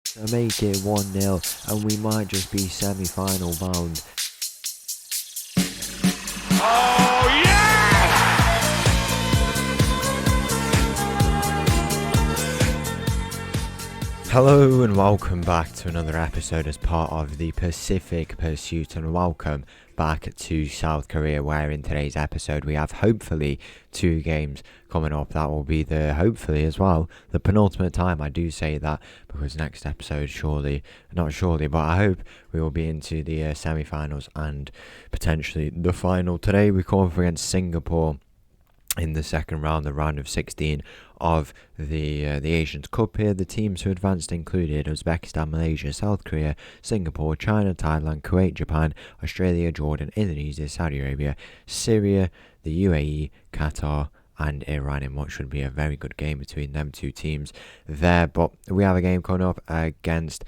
to make it 1-0, and we might just be semi-final bound. Oh, yes! Hello and welcome back to another episode as part of the Pacific Pursuit, and welcome back to South Korea, where in today's episode we have hopefully 2 games coming up. That will be hopefully as well, the penultimate time. I do say that because next episode not surely, but I hope we will be into the semi-finals and potentially the final. Today we come up against Singapore in the second round, the round of 16 of the Asian Cup here. The teams who advanced included Uzbekistan, Malaysia, South Korea, Singapore, China, Thailand, Kuwait, Japan, Australia, Jordan, Indonesia, Saudi Arabia, Syria, the UAE, Qatar and Iran, in what should be a very good game between them 2 teams there. But we have a game coming up against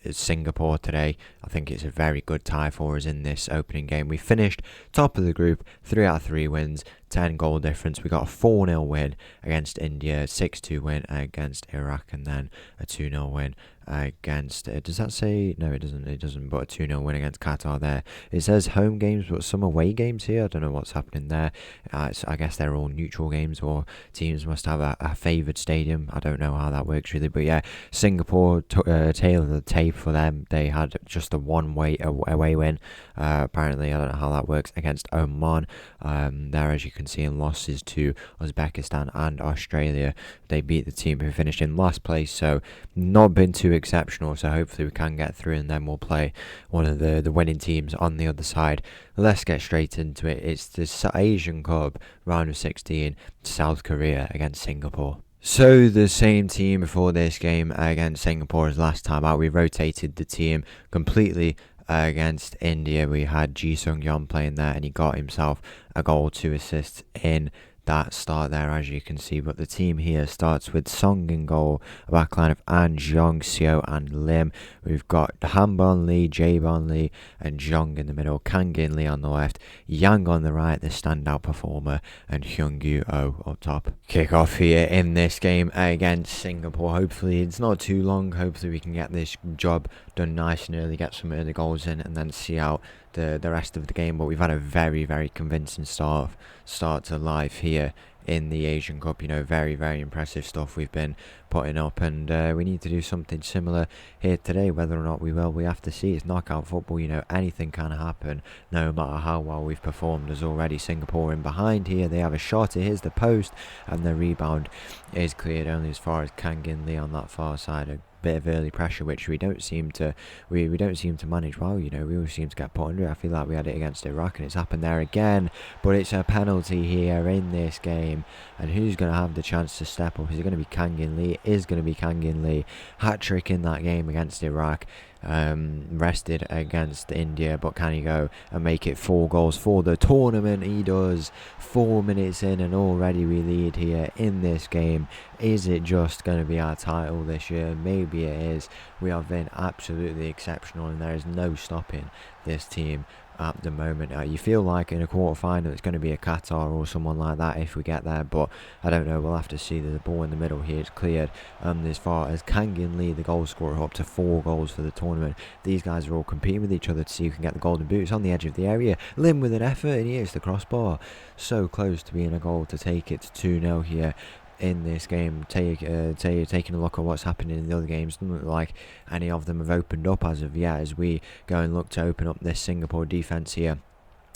Singapore today. I think it's a very good tie for us in this opening game. We finished top of the group, 3 out of 3 wins, 10 goal difference. We got a 4-0 win against India, 6-2 win against Iraq, and then a 2-0 win against, does that say, no it doesn't, but a 2-0 win against Qatar there. It says home games but some away games here. I don't know what's happening there. I guess they're all neutral games, or teams must have a favoured stadium. I don't know how that works really, but yeah, Singapore tail of the tape for them. They had just a one-way away win, apparently. I don't know how that works, against Oman there, as you can see, in losses to Uzbekistan and Australia. They beat the team who finished in last place, so not been too exceptional. So hopefully we can get through, and then we'll play one of the winning teams on the other side. Let's get straight into it. It's the Asian Cup round of 16, South Korea against Singapore. So the same team for this game against Singapore as last time out. We rotated the team completely. Against India, we had Ji Sung-yeon playing there, and he got himself a goal, 2 assists in that start there, as you can see. But the team here starts with Song in goal, a backline of An, Jong, Seo and Lim. We've got Han Bon Lee, Jae Bon Lee and Jong in the middle, Kang In Lee on the left, Yang on the right, the standout performer, and Hyung Yu Oh up top. Kick off here in this game against Singapore. Hopefully it's not too long. Hopefully we can get this job done nice and early, get some early goals in, and then see out the rest of the game. But we've had a very, very convincing start to life here in the Asian Cup. Very, very impressive stuff we've been putting up, and we need to do something similar here today. Whether or not we will, we have to see. It's knockout football. Anything can happen no matter how well we've performed. As already Singapore in behind here, they have a shot. Here's the post, and the rebound is cleared only as far as Kang In Lee on that far side. A bit of early pressure, which we don't seem to manage well. We always seem to get put under. I feel like we had it against Iraq, and it's happened there again. But it's a penalty here in this game, and who's going to have the chance to step up? Is it going to be Kang In Lee? It is going to be Kang In Lee. Hat trick in that game against Iraq. Rested against India, but can he go and make it 4 goals for the tournament? He does. 4 minutes in, and already we lead here in this game. Is it just going to be our title this year? Maybe it is. We have been absolutely exceptional, and there is no stopping this team at the moment. You feel like in a quarter-final it's going to be a Qatar or someone like that if we get there, but I don't know. We'll have to see. The ball in the middle here is cleared as far as Kang In Lee, the goal scorer, up to 4 goals for the tournament. These guys are all competing with each other to see who can get the golden boots on the edge of the area. Lim with an effort, and he hits the crossbar. So close to being a goal to take it to 2-0 here in this game. Taking a look at what's happening in the other games, doesn't look like any of them have opened up as of yet, as we go and look to open up this Singapore defence here.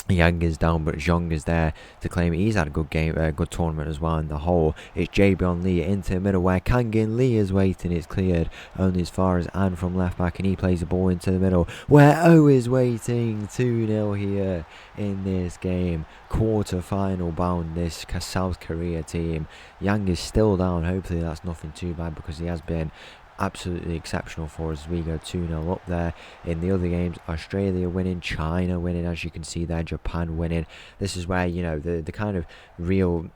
Yang is down, but Zhong is there to claim it. He's had a good game, good tournament as well in the whole. It's Jae Bon Lee into the middle where Kang In Lee is waiting. It's cleared only as far as An from left back, and he plays the ball into the middle where O is waiting. 2-0 here in this game. Quarter final bound, this South Korea team. Yang is still down. Hopefully that's nothing too bad, because he has been absolutely exceptional for us as we go 2-0 up there. In the other games, Australia winning, China winning, as you can see there, Japan winning. This is where, the kind of real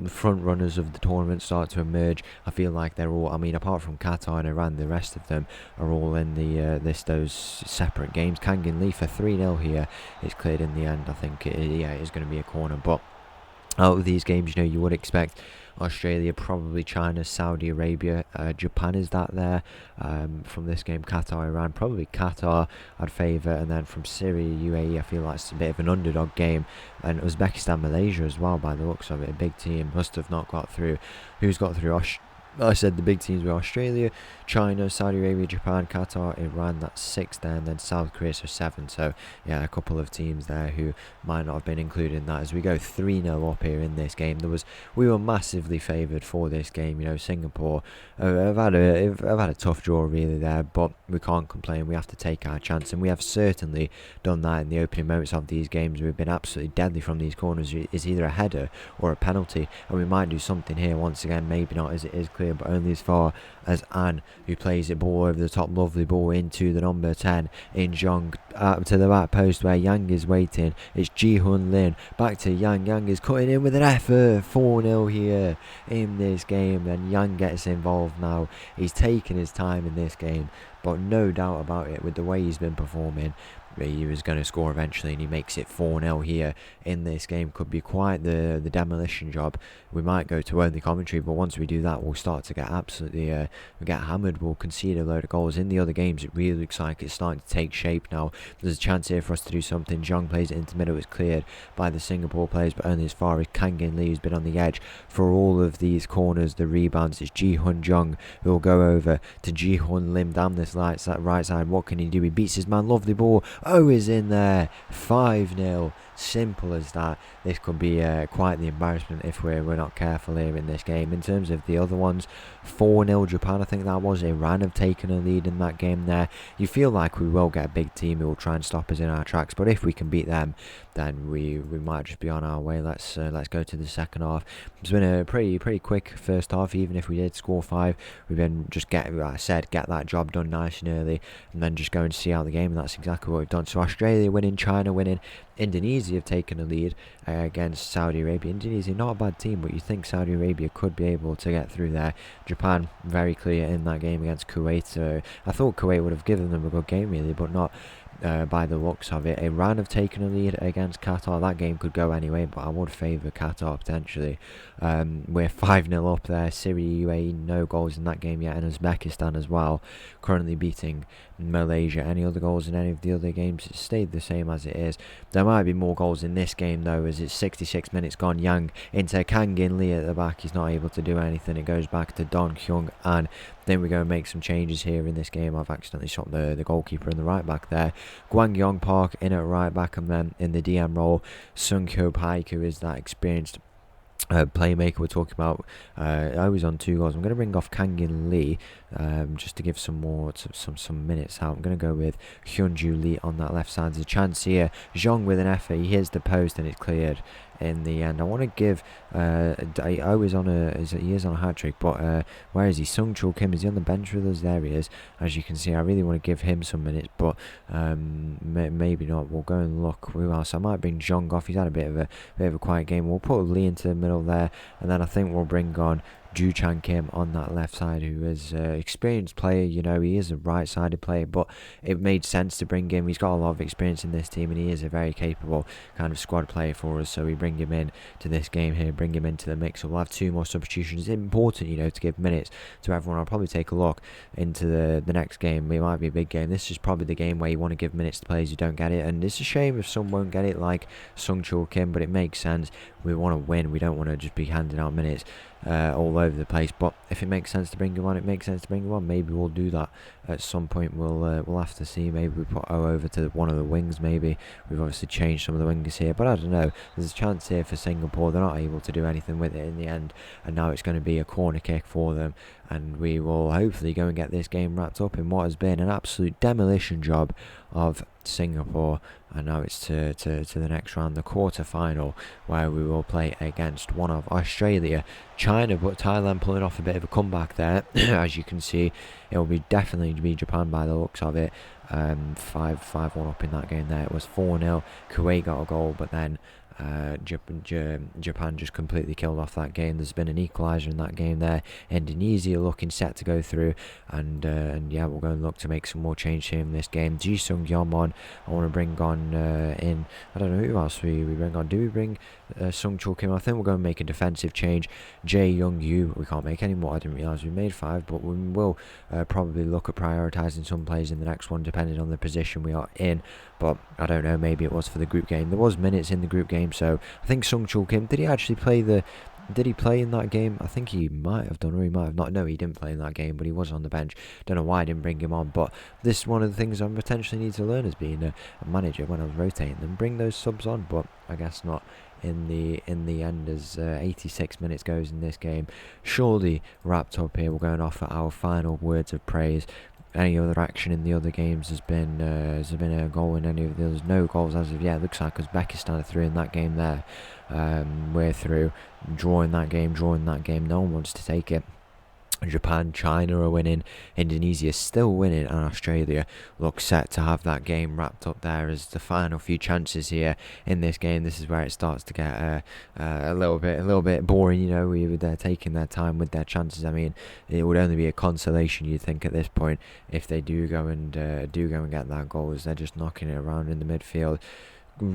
front runners of the tournament start to emerge. I feel like they're all, apart from Qatar and Iran, the rest of them are all in those separate games. Kang In Lee for 3-0 here. It's cleared in the end. I think it is going to be a corner, but Out of these games, you would expect Australia, probably China, Saudi Arabia, Japan is that there. From this game, Qatar, Iran, probably Qatar I'd favour, and then from Syria, UAE, I feel like it's a bit of an underdog game, and Uzbekistan, Malaysia as well, by the looks of it, a big team, must have not got through. Who's got through? I said the big teams were Australia, China, Saudi Arabia, Japan, Qatar, Iran, that's 6 there, and then South Korea, so 7. So, yeah, a couple of teams there who might not have been included in that. As we go 3-0 up here in this game, we were massively favoured for this game. Singapore have had a tough draw really there, but we can't complain. We have to take our chance, and we have certainly done that in the opening moments of these games. We've been absolutely deadly from these corners. It's either a header or a penalty, and we might do something here once again, maybe not as it is clear, but only as far as An, who plays it ball over the top, lovely ball into the number 10 in Zhong, to the back post where Yang is waiting. It's Ji-Hun Lin, back to Yang. Yang is cutting in with an effort. 4-0 here in this game, and Yang gets involved now. He's taking his time in this game, but no doubt about it, with the way he's been performing, he was going to score eventually, and he makes it 4-0 here in this game. Could be quite the demolition job. We might go to only commentary, but once we do that, we'll start to get absolutely get hammered. We'll concede a load of goals. In the other games, it really looks like it's starting to take shape now. There's a chance here for us to do something. Zhang plays it into middle. It's cleared by the Singapore players, but only as far as Kangin Lee, who's been on the edge for all of these corners, the rebounds. It's Ji-Hun Zhang who will go over to Ji-Hun Lim down this right side. What can he do? He beats his man. Lovely ball. Oh, is in there. 5-0. Simple as that. This could be quite the embarrassment if we're not careful here in this game. In terms of the other ones, 4-0 Japan, I think that was. Iran have taken a lead in that game there. You feel like we will get a big team who will try and stop us in our tracks, but if we can beat them, then we might just be on our way. Let's go to the second half. It's been a pretty quick first half. Even if we did score 5, we've been just get that job done nice and early, and then just go and see out the game, and that's exactly what we've done. So Australia winning, China winning, Indonesia have taken a lead against Saudi Arabia. Indonesia, not a bad team, but you think Saudi Arabia could be able to get through there. Japan, very clear in that game against Kuwait. So I thought Kuwait would have given them a good game, really, but not by the looks of it. Iran have taken a lead against Qatar. That game could go anyway, but I would favour Qatar potentially. We're 5-0 up there. Syria, UAE, no goals in that game yet, and Uzbekistan as well, currently beating Malaysia. Any other goals in any of the other games? It stayed the same as it is. There might be more goals in this game though, as it's 66 minutes gone. Yang into Kangin Lee at the back. He's not able to do anything. It goes back to Don Hyung, and then we go and make some changes here in this game. I've accidentally shot the goalkeeper and the right back there. Gwang Yong Park in at right back, and then in the DM role, Sung Hyo Paik, who is that experienced playmaker we're talking about. I was on 2 goals. I'm going to bring off Kangin Lee just to give some more some minutes out. I'm going to go with Hyunju Lee on that left side. There's a chance here. Zhong with an effort. He hits the post and it's cleared in the end. I want to give I was on he is on a hat-trick, but where is he? Sung Chul Kim, is he on the bench with us? There he is. As you can see, I really want to give him some minutes, but maybe not. We'll go and look who else. I might bring Zhong off. He's had a bit of a quiet game. We'll put Lee into the middle there, and then I think we'll bring on Ju Chan Kim on that left side, who is an experienced player. He is a right-sided player, but it made sense to bring him. He's got a lot of experience in this team, and he is a very capable kind of squad player for us, so we bring him in to this game here, bring him into the mix. So we'll have 2 more substitutions. It's important, to give minutes to everyone. I'll probably take a look into the next game. It might be a big game. This is probably the game where you want to give minutes to players who don't get it, and it's a shame if some won't get it, like Sung Chul Kim, but it makes sense. We want to win. We don't want to just be handing out minutes all over the place, but if it makes sense to bring him on, it makes sense to bring him on. Maybe we'll do that at some point. We'll have to see. Maybe we put O over to one of the wings. Maybe we've obviously changed some of the wingers here, but I don't know. There's a chance here for Singapore. They're not able to do anything with it in the end, and now it's going to be a corner kick for them, and we will hopefully go and get this game wrapped up in what has been an absolute demolition job of Singapore. And now it's to the next round, the quarter-final, where we will play against one of Australia, China, but Thailand pulling off a bit of a comeback there. As you can see, it will be definitely be Japan by the looks of it. 5-1 up in that game there. It was 4-0. Kuwait got a goal, but then Japan just completely killed off that game. There's been an equaliser in that game there. Indonesia looking set to go through, and yeah, we're going to look to make some more change here in this game. Ji-sung Yeomon, I want to bring on in, I don't know who else we bring on. Do we bring Sung Chul Kim? I think we're going to make a defensive change. Jae Young Yu, we can't make any more. I didn't realise we made 5, but we will probably look at prioritising some players in the next one depending on the position we are in. But I don't know, maybe it was for the group game. There was minutes in the group game, so I think Sung Chul Kim, did he actually play did he play in that game? I think he might have done, or he might have not. No, he didn't play in that game, but he was on the bench. Don't know why I didn't bring him on, but this is one of the things I potentially need to learn as being a manager when I was rotating them. Bring those subs on, but I guess not in the end as 86 minutes goes in this game. Surely wrapped up here. We're going off at our final words of praise. Any other action in the other games has been a goal in any of the others. No goals as of yet. Looks like Uzbekistan are through in that game there. We're through. Drawing that game. No one wants to take it. Japan, China are winning, Indonesia still winning, and Australia looks set to have that game wrapped up there as the final few chances here in this game. This is where it starts to get a little bit boring, you know. They're taking their time with their chances. I mean, it would only be a consolation, you'd think, at this point if they do go and get that goal, as they're just knocking it around in the midfield.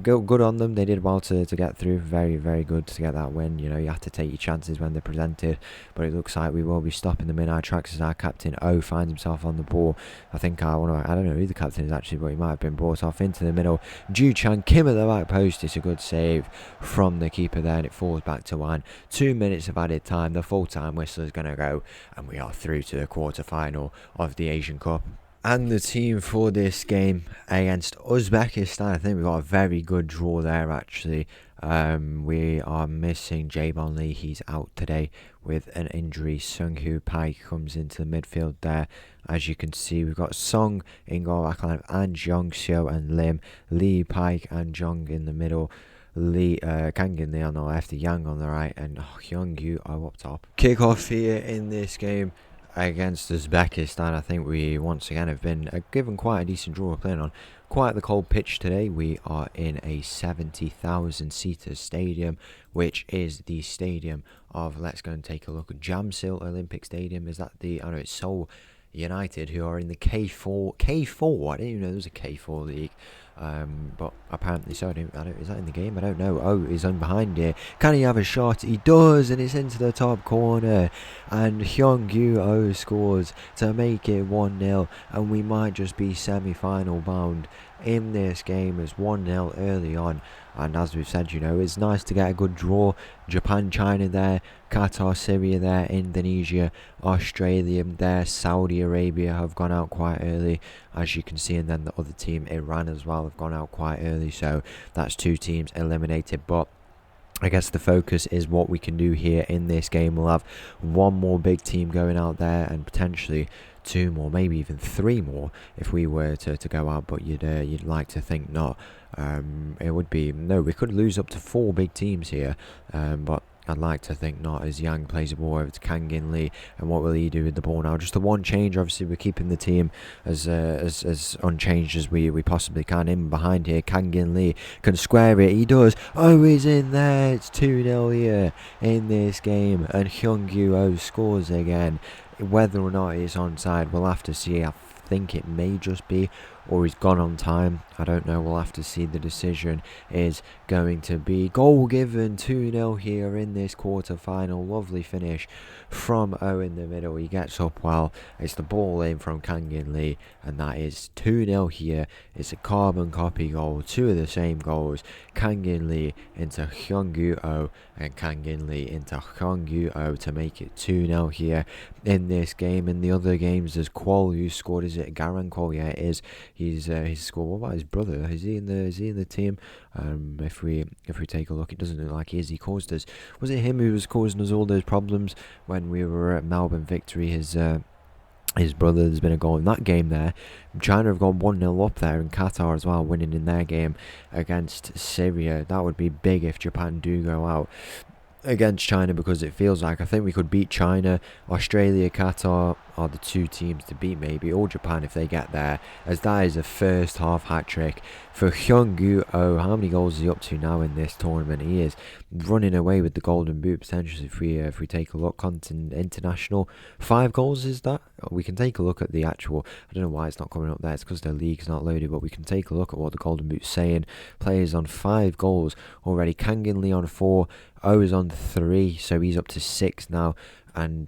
Good on them. They did well to get through. Very, very good to get that win. You know, you have to take your chances when they're presented, but it looks like we will be stopping them in our tracks as our captain O finds himself on the ball. I think I don't know who the captain is actually, but he might have been brought off into the middle. Ju Chan Kim at the back post. It's a good save from the keeper there, and it falls back to 1. 2 minutes of added time. The full-time whistle is going to go, and we are through to the quarter-final of the Asian Cup. And the team for this game against Uzbekistan, I think we got a very good draw there actually. We are missing Jaebon Lee, he's out today with an injury. Sung-Hoo Park comes into the midfield there. As you can see, we've got Song in goal, and Jong Seo and Lim, Lee, Park and Jong in the middle. Kangin Lee on the left, Yang on the right, and Hyung Yu up top. Kick off here in this game against Uzbekistan. I think we once again have been given quite a decent draw. We're playing on quite the cold pitch today. We are in a 70,000 seater stadium, which is the stadium of, let's go and take a look at Jamsil Olympic Stadium. Is that it's Seoul United, who are in the K4. I didn't even know there was a K4 league. But apparently so. Is that in the game? I don't know. Oh, he's on behind here. Can he have a shot? He does, and it's into the top corner. And Hyung Yu scores to make it 1-0, and we might just be semi-final bound in this game as 1-0 early on. And as we've said, you know, it's nice to get a good draw. Japan, China there, Qatar, Syria there, Indonesia, Australia there, Saudi Arabia have gone out quite early, as you can see, and then the other team, Iran as well, have gone out quite early. So that's 2 teams eliminated. But I guess the focus is what we can do here in this game. We'll have 1 more big team going out there, and potentially 2 more, maybe even 3 more if we were to go out, but you'd like to think not. It would be, no, we could lose up to 4 big teams here, but I'd like to think not, as Yang plays the ball over to Kangin Lee. And what will he do with the ball now? Just the one change. Obviously, we're keeping the team as unchanged as we possibly can. In behind here, Kangin Lee can square it. He does. Oh, he's in there. It's 2-0 here in this game. And Hyung Yu scores again. Whether or not he's onside, we'll have to see. I think it may just be, or he's gone on time. I don't know. We'll have to see. The decision is going to be goal given. 2-0 here in this quarter final. Lovely finish from O in the middle. He gets up well. It's the ball in from Kangin Lee, and that is 2-0 here. It's a carbon copy goal. 2 of the same goals. Kangin Lee into Hyung Yu and Kangin Lee into Hyung Yu to make it 2-0 here in this game. In the other games, there's Kwol who scored. Is it Garan Kwol? Yeah, it is. He's scored. What about his brother? Is he in the team? If we take a look, it doesn't look like he is. He caused us. Was it him who was causing us all those problems when we were at Melbourne Victory? His brother, there's been a goal in that game there. China have gone 1-0 up there, and Qatar as well, winning in their game against Syria. That would be big if Japan do go out. against China, because it feels like I think we could beat China. Australia, Qatar are the two teams to beat, maybe, or Japan if they get there, as that is a first half hat-trick for Hyung-Woo Oh. How many goals is he up to now in this tournament? He is running away with the golden boot potentially if we take a look. International, 5 goals is that? We can take a look at the actual, I don't know why it's not coming up there, it's because the league's not loaded, but we can take a look at what the golden boot's saying. Players on 5 goals already. Kang In Lee on 4, O is on 3, so he's up to 6 now. And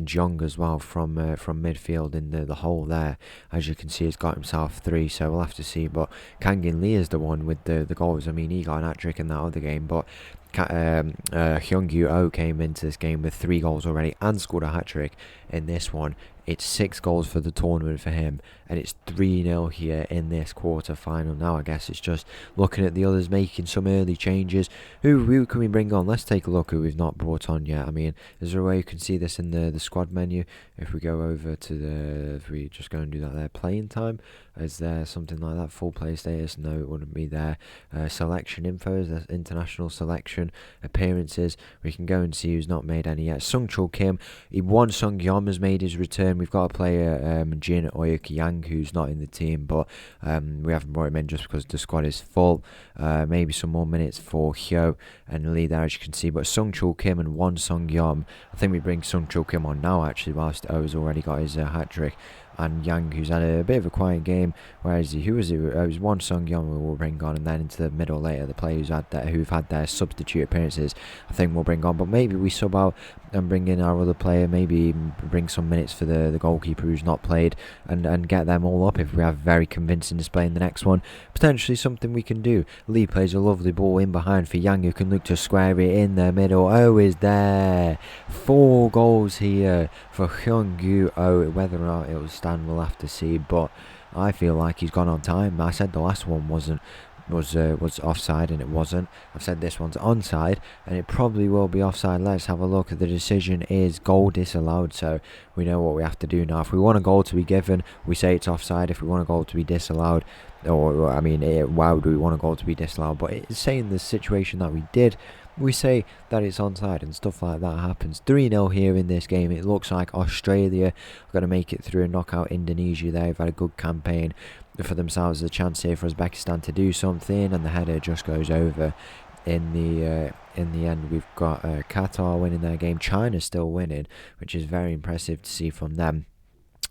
Jong as well from midfield in the hole there, as you can see, has got himself 3, so we'll have to see. But Kang In Lee is the one with the goals. I mean, he got an hat-trick in that other game, but Hyung-Woo Oh came into this game with 3 goals already and scored a hat-trick in this one. It's 6 goals for the tournament for him, and it's 3-0 here in this quarter final. Now I guess it's just looking at the others, making some early changes. Who can we bring on? Let's take a look who we've not brought on yet. I mean, is there a way you can see this in the squad menu? If we go over to if we just go and do that there, playing time, is there something like that? Full play status? No, it wouldn't be there. Selection info, is there international selection, appearances? We can go and see who's not made any yet. Sung Chul Kim, Sung Yom has made his return. We've got a player, Jin Oyuk Yang, who's not in the team, but we haven't brought him in just because the squad is full. Maybe some more minutes for Hyo and Lee there, as you can see. But Sung Chul Kim and Sung Yom, I think we bring Sung Chul Kim on now actually, whilst O's already got his hat-trick. And Yang, who's had a bit of a quiet game. Where is he? Who is he? It was Sung Yong we will bring on, and then into the middle later, the players who've had their substitute appearances, I think we'll bring on. But maybe we sub out and bring in our other player, maybe bring some minutes for the goalkeeper who's not played, and get them all up if we have very convincing display in the next one. Potentially something we can do. Lee plays a lovely ball in behind for Yang, who can look to square it in the middle. Oh is there. 4 goals here for Hyung-Woo Oh. Whether or not it will stand, we'll have to see, but I feel like he's gone on time. I said the last one was offside, and it wasn't. I've said this one's onside, and it probably will be offside. Let's have a look. The decision is goal disallowed, so we know what we have to do now. If we want a goal to be given, we say it's offside. If we want a goal to be disallowed, why would we want a goal to be disallowed? But it's saying the situation that we did, we say that it's onside, and stuff like that happens. 3-0 here in this game. It looks like Australia are going to make it through and knock out Indonesia. They've had a good campaign for themselves. A chance here for Uzbekistan to do something, and the header just goes over. In the end, we've got Qatar winning their game. China still winning, which is very impressive to see from them.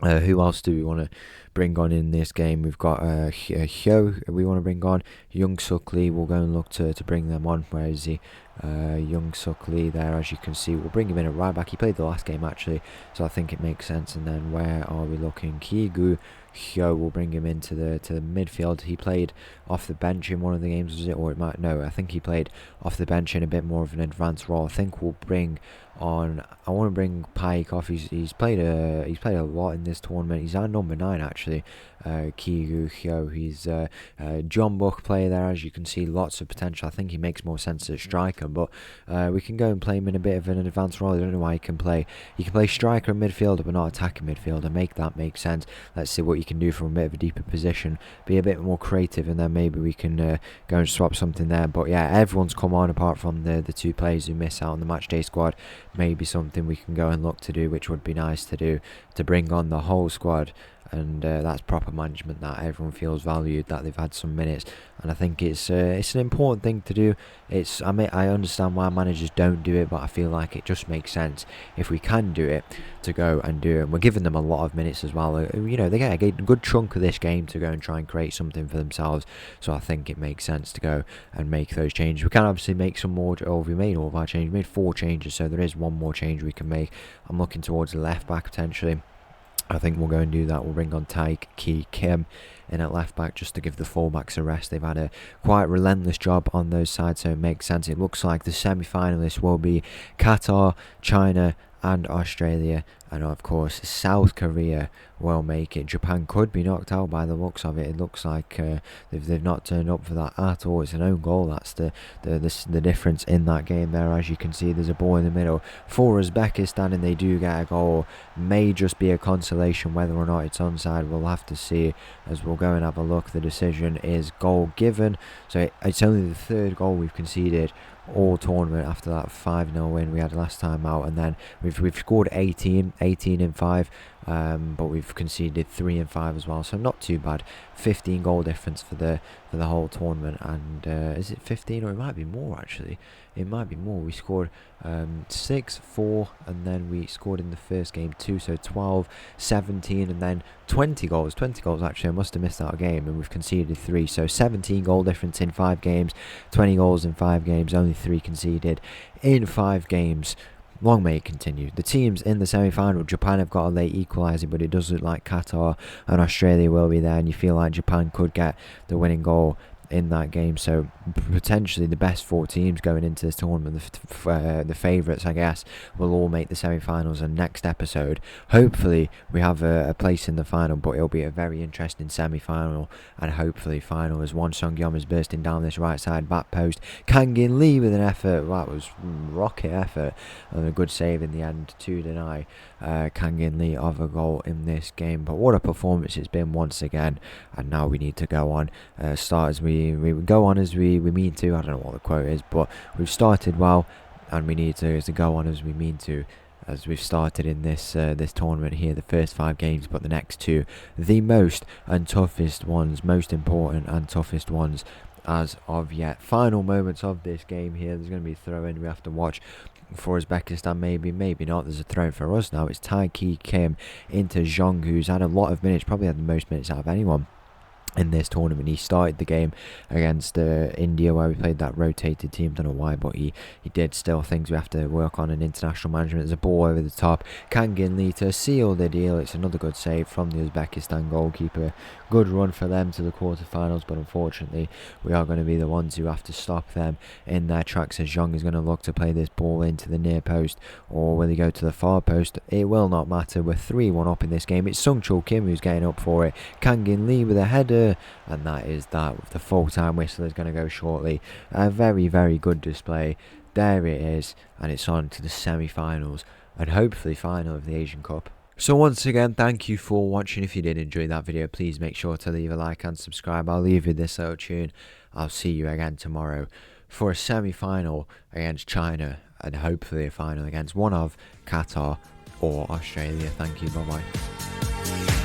Who else do we want to bring on in this game? We've got Hyo we want to bring on. Young Suk Lee, we'll go and look to bring them on. Where is he? Young Suk Lee there, as you can see. We'll bring him in at right back. He played the last game actually, so I think it makes sense. And then where are we looking? Kigu Hyo, we'll bring him into the midfield. He played off the bench in one of the games, was it? Or it might, no, I think he played off the bench in a bit more of an advanced role. I think we'll bring on, I want to bring Paik off. He's played a lot in this tournament. He's our number 9 actually. Kigu Hyo, he's John Buck player there, as you can see. Lots of potential. I think he makes more sense as striker, but we can go and play him in a bit of an advanced role. I don't know why he can play striker and midfielder, but not attacking midfielder. Make that make sense. Let's see what you can do from a bit of a deeper position, be a bit more creative, and then maybe we can go and swap something there. But yeah, everyone's come on apart from the 2 players who miss out on the matchday squad. Maybe something we can go and look to do, which would be nice to do, to bring on the whole squad. And that's proper management, that everyone feels valued, that they've had some minutes, and I think it's an important thing to do. I understand why managers don't do it, but I feel like it just makes sense if we can do it, to go and do it. And we're giving them a lot of minutes as well. You know, they get a good chunk of this game to go and try and create something for themselves. So I think it makes sense to go and make those changes. We can obviously make some more. We made all of our changes. We made 4 changes, so there is one more change we can make. I'm looking towards the left back potentially. I think we'll go and do that. We'll bring on Taik Ki Kim in at left back just to give the fullbacks a rest. They've had a quite relentless job on those sides, so it makes sense. It looks like the semi-finalists will be Qatar, China and Australia, and of course South Korea will make it. Japan could be knocked out by the looks of it. It looks like they've not turned up for that at all. It's an own goal. That's the difference in that game there. As you can see, there's a ball in the middle for Uzbekistan, and they do get a goal. May just be a consolation. Whether or not it's onside, we'll have to see as we'll go and have a look. The decision is goal given, so it's only the 3rd goal we've conceded all tournament after that 5-0 win we had last time out, and then we've scored 18 in 5, but we've conceded 3 in 5 as well, so not too bad. 15 goal difference for the whole tournament, and is it 15, or it might be more actually? It might be more. We scored 6, 4, and then we scored in the first game 2, so 12, 17, and then 20 goals actually. I must have missed out a game, and we've conceded 3, so 17 goal difference in 5 games, 20 goals in 5 games, only 3 conceded in 5 games. Long may it continue. The teams in the semi-final, Japan have got a late equaliser, but it does look like Qatar and Australia will be there, and you feel like Japan could get the winning goal in that game. So potentially the best 4 teams going into this tournament, the favourites I guess, will all make the semi-finals. And next episode hopefully we have a place in the final, but it'll be a very interesting semi-final and hopefully final, as Won Sung-yeom is bursting down this right side back post. Kang-in Lee with an effort, that was rocket effort, and a good save in the end to deny Kang-in Lee of a goal in this game. But what a performance it's been once again, and now we need to go on, start as we go on as we mean to. I don't know what the quote is, but we've started well, and we need to go on as we mean to, as we've started in this tournament here, the first 5 games, but the next 2, the most and toughest ones, most important and toughest ones as of yet. Final moments of this game here. There's going to be a throw-in we have to watch for Uzbekistan, maybe not. There's a throw for us now. It's Taiki Kim into Zhong, who's had a lot of minutes, probably had the most minutes out of anyone in this tournament. He started the game against India, where we played that rotated team. Don't know why, but he did. Still things we have to work on in international management. There's a ball over the top. Kang-in Lee to seal the deal. It's another good save from the Uzbekistan goalkeeper. Good run for them to the quarterfinals, but unfortunately we are going to be the ones who have to stop them in their tracks, as Zhong is going to look to play this ball into the near post, or will he go to the far post? It will not matter. We're 3-1 up in this game. It's Sung-chul Kim who's getting up for it. Kang-in Lee with a header, and that is that. With the full-time whistle is going to go shortly. A very, very good display. There it is, and it's on to the semi-finals and hopefully final of the Asian Cup. So once again, thank you for watching. If you did enjoy that video, please make sure to leave a like and subscribe. I'll leave you this little tune. I'll see you again tomorrow for a semi-final against China, and hopefully a final against one of Qatar or Australia. Thank you. Bye-bye.